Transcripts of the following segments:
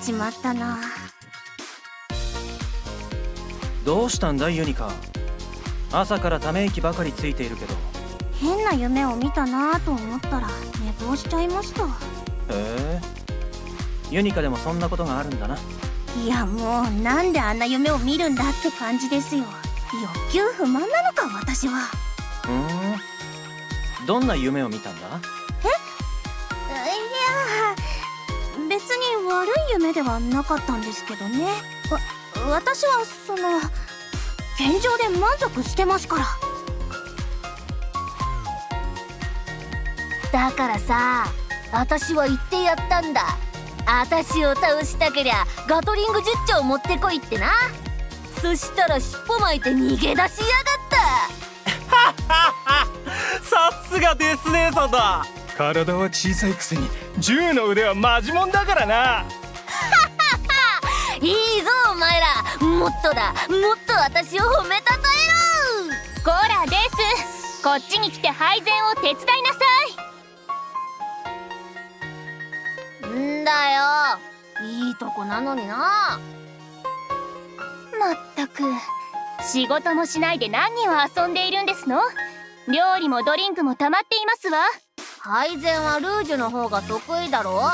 ちまったな。どうしたんだユニカ。朝からため息ばかりついているけど。変な夢を見たなと思ったら寝坊しちゃいました。へえ、ユニカでもそんなことがあるんだな。いやもうなんであんな夢を見るんだって感じですよ。欲求不満なのか私は。どんな夢を見たんだ？いや別に悪い夢ではなかったんですけどね。私は現状で満足してますから。だからさ、私は言ってやったんだ。私を倒したけりゃガトリング10丁持ってこいってな。そしたら尻尾巻いて逃げ出しやがった。さすがデス姉さんだ。体は小さいくせに銃の腕はマジモンだからな。いいぞお前ら、もっとだ、もっと私を褒めたたえろ。こらです。こっちに来て配膳を手伝いなさい。んだよ、いいとこなのにな。まったく、仕事もしないで何を遊んでいるんですの？料理もドリンクも溜まっていますわ。配膳はルージュの方が得意だろ。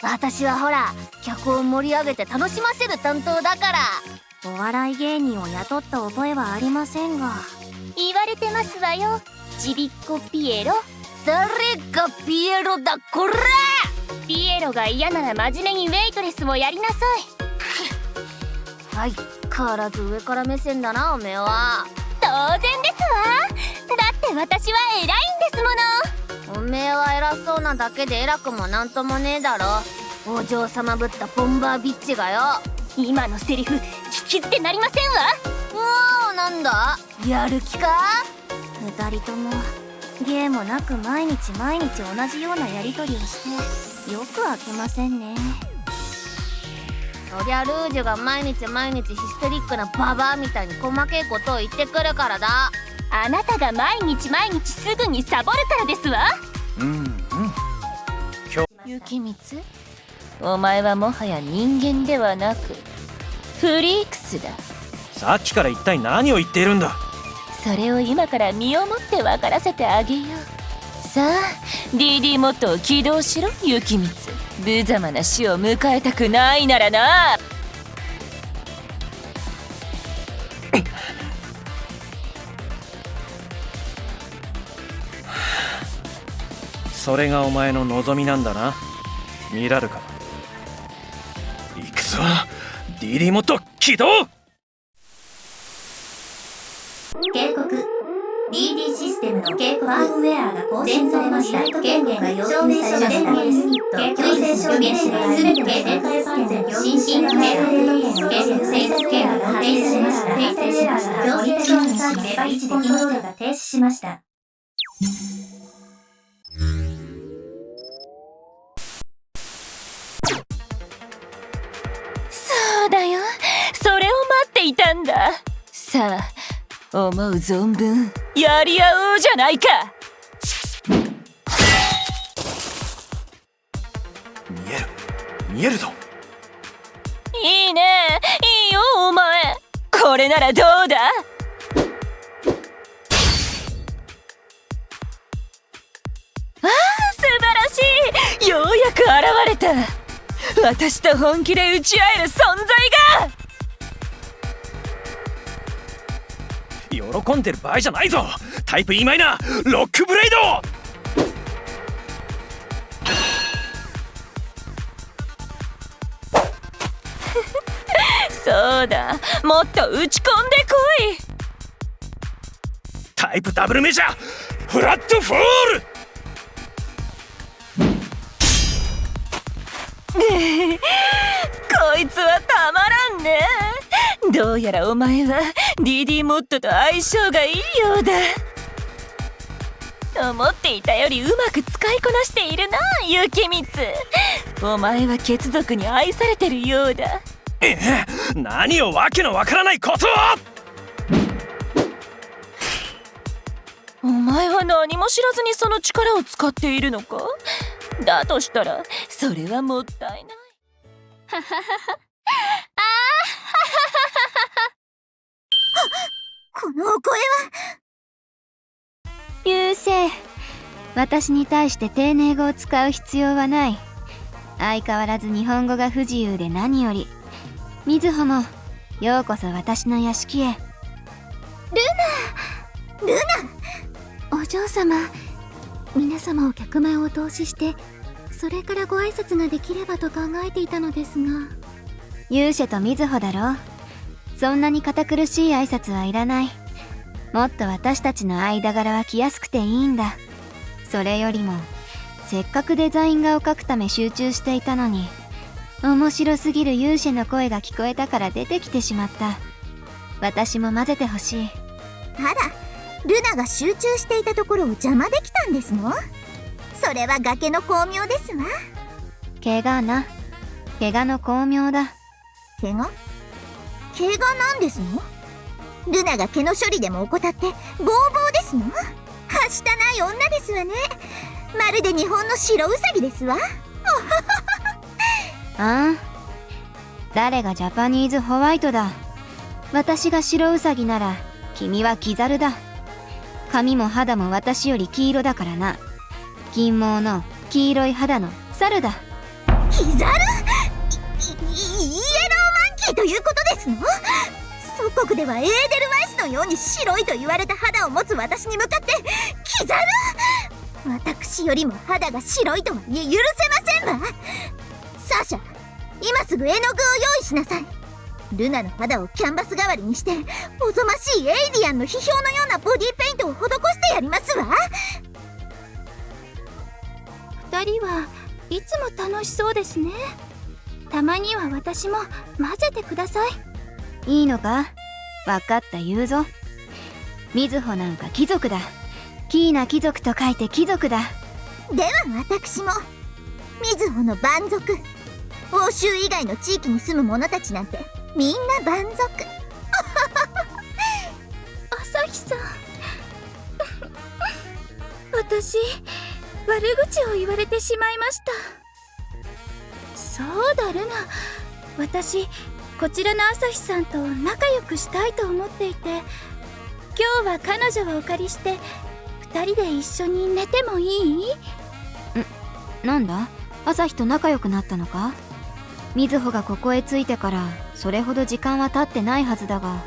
私はほら、客を盛り上げて楽しませる担当だから。お笑い芸人を雇った覚えはありませんが。言われてますわよ、ちびっこピエロ。誰がピエロだこら。ピエロが嫌なら真面目にウェイトレスをやりなさい。相変わらず上から目線だなおめえは。当然ですわ。だって私は偉いんですもの。おめえは偉そうなだけで偉くもなんともねえだろ。お嬢様ぶったボンバービッチがよ。今のセリフ聞き捨てなりませんわ。おお、なんだやる気か。二人とも芸もなく毎日毎日同じようなやり取りをしてよく飽きませんね。そりゃルージュが毎日毎日ヒステリックなババアみたいに細けいことを言ってくるからだ。あなたが毎日毎日すぐにサボるからですわ。雪光、お前はもはや人間ではなくフリークスだ。さっきから一体何を言っているんだ。それを今から身をもって分からせてあげよう。さあ DD モットを起動しろ雪光。無様な死を迎えたくないならな。それがお前の望みなんだな、ミラルカ。行くぞ DD モット起動。警告、 DD システムのファームウェアが更新されました。権限が要求されました。ユニット、強制証言者が全ての生活安全心身ケア、生活ケアが停止しました。強制証言サービスが維持できません。コントロールが停止しました。そうだよ、それを待っていたんだ。さあ思う存分やり合おうじゃないか。見えるぞ。いいね、いいよお前。これならどうだ。ああ、素晴らしい。ようやく現れた。私と本気で打ち合える存在が。喜んでる場合じゃないぞ。タイプ E マイナーロックブレイド。そうだ、もっと打ち込んでこい。タイプダブルメジャーフラットフォール。こいつはたまらんね。どうやらお前は DD モッドと相性がいいようだ。思っていたよりうまく使いこなしているな雪光。お前は血族に愛されてるようだ。何をわけのわからないことを。お前は何も知らずにその力を使っているのか。だとしたらそれはもったいない。このお声は。優勢、私に対して丁寧語を使う必要はない。相変わらず日本語が不自由で何より。みずほもようこそ私の屋敷へ。お嬢様、皆様を客前お通しして、それからご挨拶ができればと考えていたのですが。勇者とみずほだろ。そんなに堅苦しい挨拶はいらない。もっと私たちの間柄は来やすくていいんだ。それよりもせっかくデザイン画を描くため集中していたのに、面白すぎる勇者の声が聞こえたから出てきてしまった。私も混ぜてほしい。あら、ルナが集中していたところを邪魔できたんですの？それは崖の巧妙ですわ。怪我な。怪我の巧妙だ。怪我なんですの？ルナが毛の処理でも怠ってボーボーですの？はしたない女ですわね。まるで日本の白ウサギですわ。ああ、誰がジャパニーズホワイトだ。私が白ウサギなら君はキザルだ。髪も肌も私より黄色だからな。金毛の黄色い肌の猿だ。キザル？イエローマンキーということですの？祖国ではエーデルワイスのように白いと言われた肌を持つ私に向かってキザル？私よりも肌が白いとは許せませんわ。サーシャ、今すぐ絵の具を用意しなさい。ルナの肌をキャンバス代わりにして、おぞましいエイリアンの批評のようなボディペイントを施してやりますわ。二人はいつも楽しそうですね。たまには私も混ぜてください。いいのか？わかった言うぞ。みずほなんか貴族だ。キーな貴族と書いて貴族だ。では私もみずほの蛮族。欧州以外の地域に住む者たちなんてみんな蛮族。朝日さん私悪口を言われてしまいました。そうだルナ、私こちらの朝日さんと仲良くしたいと思っていて、今日は彼女をお借りして2人で一緒に寝てもいい？なんだ？朝日と仲良くなったのか？みずほがここへ着いてからそれほど時間は経ってないはずだが。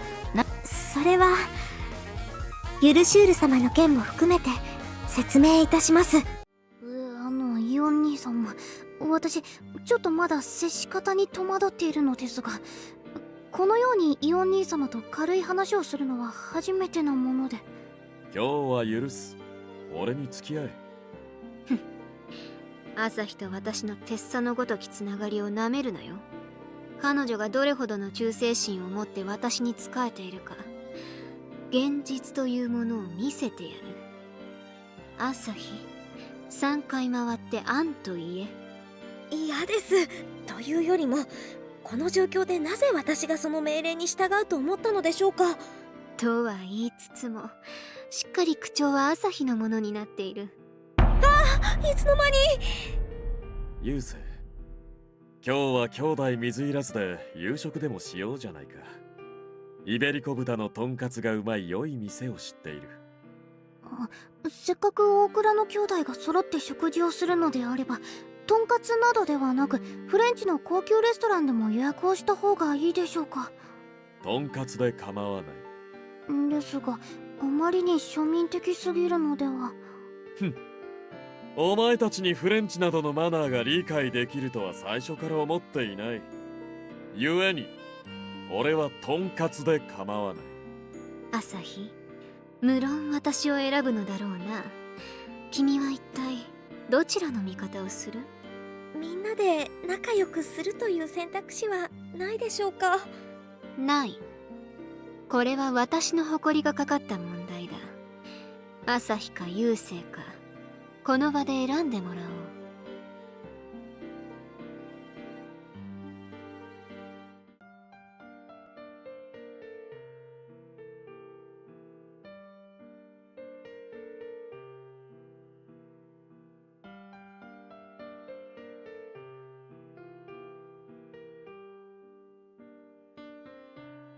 それはユルシュール様の件も含めて説明いたします。イオン兄様、私ちょっとまだ接し方に戸惑っているのですが、このようにイオン兄様と軽い話をするのは初めてなもので。今日は許す。俺に付き合え。朝日と私の鉄佐のごときつながりをなめるなよ。彼女がどれほどの忠誠心を持って私に仕えているか、現実というものを見せてやる。朝日、3回回って「あん」と言え。嫌です。というよりも、この状況でなぜ私がその命令に従うと思ったのでしょうか。とは言いつつも、しっかり口調は朝日のものになっている。いつの間に。ユウセ、今日は兄弟水入らずで夕食でもしようじゃないか。イベリコ豚のとんかつがうまい良い店を知っている。せっかく大倉の兄弟が揃って食事をするのであれば、とんかつなどではなくフレンチの高級レストランでも予約をした方がいいでしょうか。とんかつで構わない。ですが、あまりに庶民的すぎるのでは。お前たちにフレンチなどのマナーが理解できるとは最初から思っていない。故に俺はとんかつで構わない。朝日、無論私を選ぶのだろうな。君は一体どちらの味方をする？みんなで仲良くするという選択肢はないでしょうか。ない。これは私の誇りがかかった問題だ。朝日か雄星か、この場で選んでもらおう。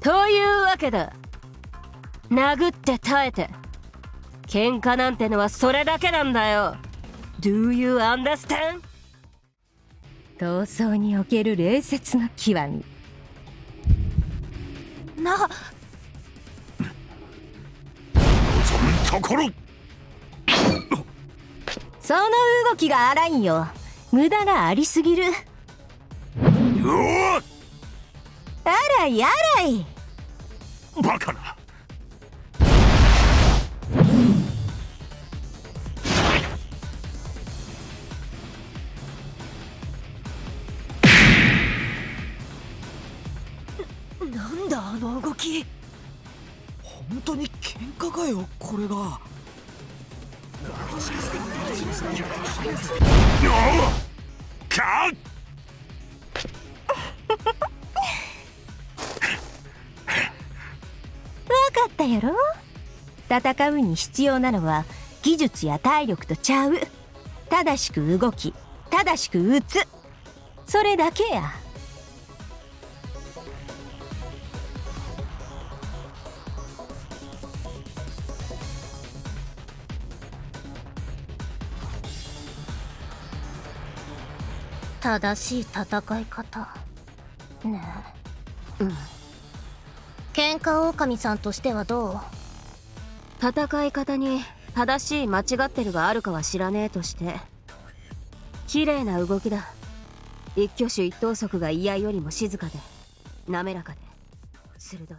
というわけだ。殴って耐えて喧嘩なんてのはそれだけなんだよ。 Do you understand? 闘争における礼節の極み。ところその動きが荒いんよ。無駄がありすぎる。荒い荒い。バカな。なんだあの動き。本当に喧嘩かよこれが。分かったやろ。戦うに必要なのは技術や体力とちゃう。正しく動き正しく打つ、それだけや。正しい戦い方ねえ。喧嘩狼さんとしてはどう？戦い方に正しい間違ってるがあるかは知らねえとして、綺麗な動きだ。一挙手一投足が嫌よりも静かで滑らかで鋭い。